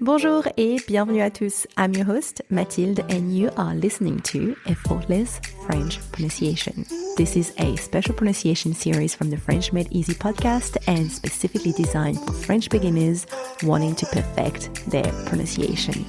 Bonjour et bienvenue à tous. I'm your host, Mathilde, and you are listening to Effortless French Pronunciation. This is a special pronunciation series from the French Made Easy podcast and specifically designed for French beginners wanting to perfect their pronunciation.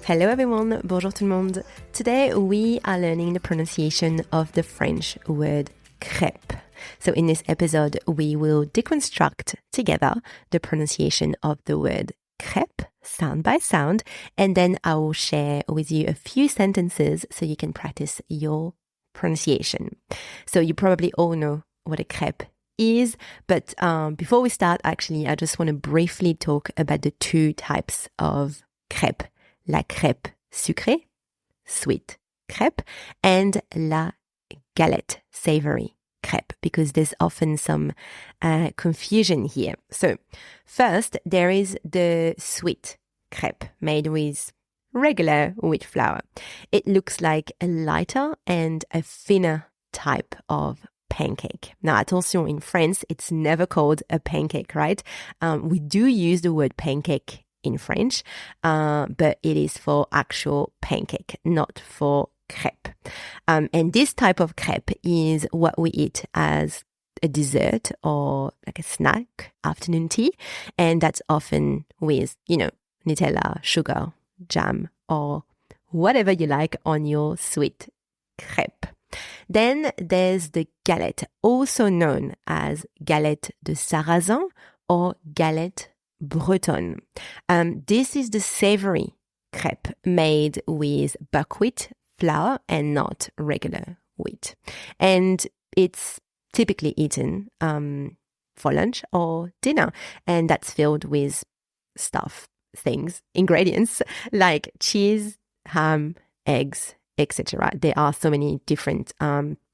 Hello everyone, bonjour tout le monde. Today we are learning the pronunciation of the French word crêpe. So in this episode, we will deconstruct together the pronunciation of the word crêpe, sound by sound, and then I will share with you a few sentences so you can practice your pronunciation. So you probably all know what a crêpe is, but before we start, actually, I just want to briefly talk about the two types of crêpe. La crêpe sucrée, sweet crêpe, and la galette, savory crêpe, because there's often some confusion here. So first, there is the sweet crêpe made with regular wheat flour. It looks like a lighter and a thinner type of pancake. Now, attention, in France, it's never called a pancake, right? We do use the word pancake in French, but it is for actual pancake, not for crêpe. And this type of crêpe is what we eat as a dessert or like a snack, afternoon tea. And that's often with, Nutella, sugar, jam, or whatever you like on your sweet crêpe. Then there's the galette, also known as galette de sarrasin or galette bretonne. This is the savory crêpe made with buckwheat flour and not regular wheat. And it's typically eaten for lunch or dinner. And that's filled with ingredients like cheese, ham, eggs, etc. There are so many different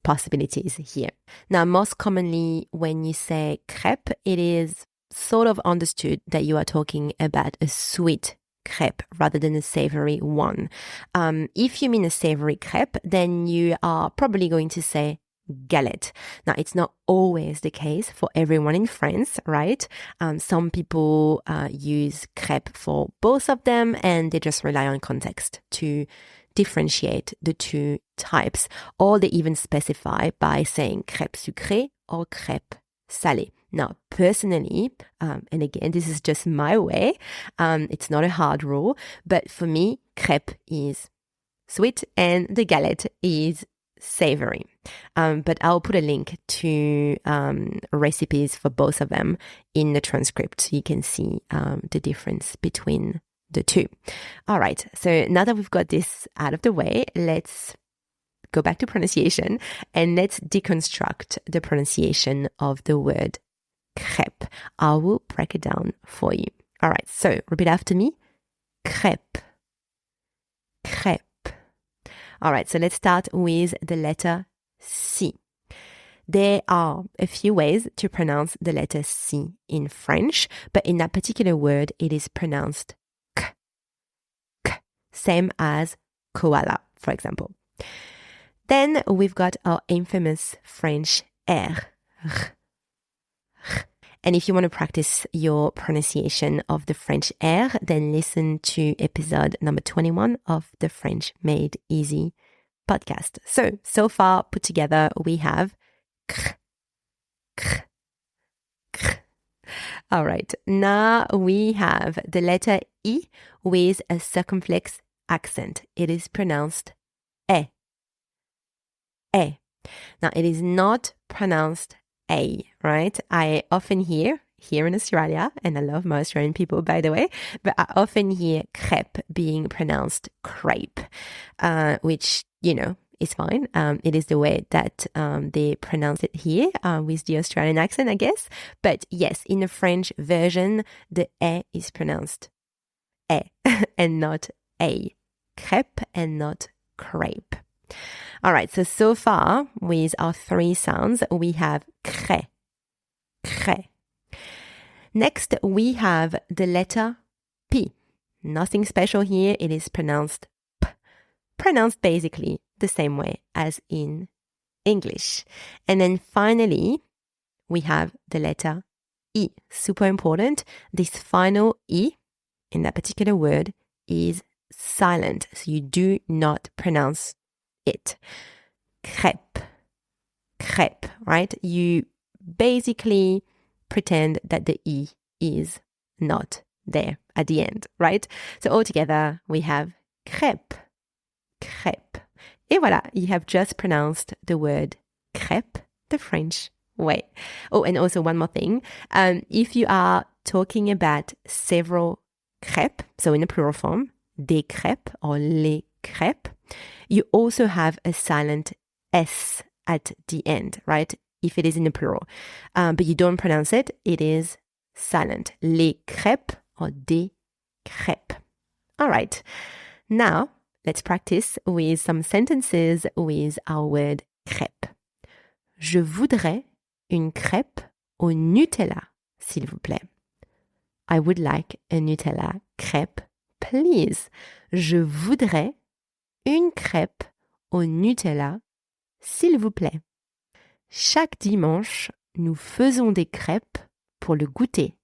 possibilities here. Now, most commonly when you say crêpe, it is sort of understood that you are talking about a sweet crêpe rather than a savory one. If you mean a savory crêpe, then you are probably going to say galette. Now, it's not always the case for everyone in France, right? Some people use crêpe for both of them, and they just rely on context to differentiate the two types, or they even specify by saying crêpe sucrée or crêpe salée. Now, personally, and again, this is just my way, it's not a hard rule, but for me, crêpe is sweet and the galette is savory. But I'll put a link to recipes for both of them in the transcript so you can see the difference between the two. All right, so now that we've got this out of the way, let's go back to pronunciation and let's deconstruct the pronunciation of the word crêpe. I will break it down for you. All right, so repeat after me. Crêpe. Crêpe. All right, so let's start with the letter C. There are a few ways to pronounce the letter C in French, but in that particular word, it is pronounced k. K. Same as koala, for example. Then we've got our infamous French R. And if you want to practice your pronunciation of the French R, then listen to episode number 21 of the French Made Easy podcast. So far put together, we have kr, kr, kr. All right. Now we have the letter I with a circumflex accent. It is pronounced E. E. Now it is not pronounced A, right? I often hear here in Australia, and I love my Australian people, by the way, but I often hear crêpe being pronounced crepe, which, is fine. It is the way that they pronounce it here with the Australian accent, I guess. But yes, in the French version, the E is pronounced E and not A. Crêpe and not crepe. All right, so far with our three sounds, we have crê, crê. Next, we have the letter P. Nothing special here. It is pronounced P, pronounced basically the same way as in English. And then finally, we have the letter I. Super important. This final I in that particular word is silent. So you do not pronounce it. Crêpe. Crêpe, right? You basically pretend that the I is not there at the end, right? So altogether, we have crêpe. Crêpe. Et voilà, you have just pronounced the word crêpe the French way. Oh, and also one more thing. If you are talking about several crêpes, so in a plural form, des crêpes or les crêpes, you also have a silent S at the end, right? If it is in the plural. But you don't pronounce it, it is silent. Les crêpes or des crêpes. All right. Now, let's practice with some sentences with our word crêpe. Je voudrais une crêpe au Nutella, s'il vous plaît. I would like a Nutella crêpe, please. Je voudrais une crêpe au Nutella, s'il vous plaît. Chaque dimanche, nous faisons des crêpes pour le goûter.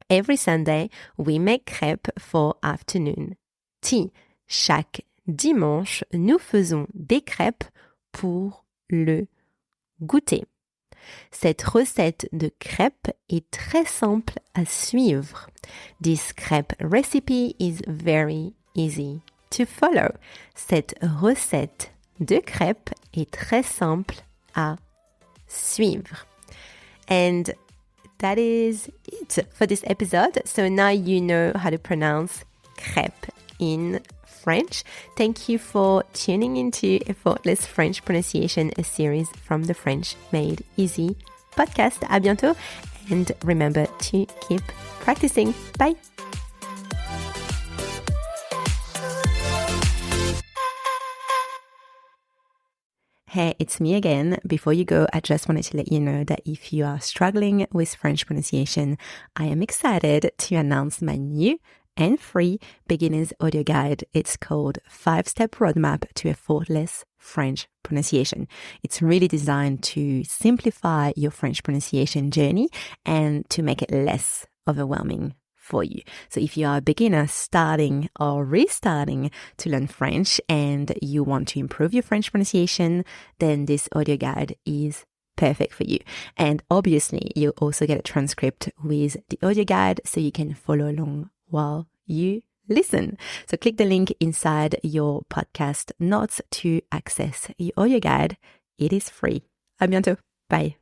Every Sunday, we make crêpes for afternoon tea. Chaque dimanche, nous faisons des crêpes pour le goûter. Cette recette de crêpes est très simple à suivre. This crepe recipe is very easy to follow. Cette recette de crêpes est très simple à suivre. And that is it for this episode. So now you know how to pronounce crêpe in French. Thank you for tuning into Effortless French Pronunciation, a series from the French Made Easy podcast. À bientôt. And remember to keep practicing. Bye. Hey, it's me again. Before you go, I just wanted to let you know that if you are struggling with French pronunciation, I am excited to announce my new and free beginner's audio guide. It's called 5-Step Roadmap to Effortless French Pronunciation. It's really designed to simplify your French pronunciation journey and to make it less overwhelming for you. So if you are a beginner starting or restarting to learn French and you want to improve your French pronunciation, then this audio guide is perfect for you. And obviously, you'll also get a transcript with the audio guide so you can follow along while you listen. So click the link inside your podcast notes to access your audio guide. It is free. À bientôt. Bye.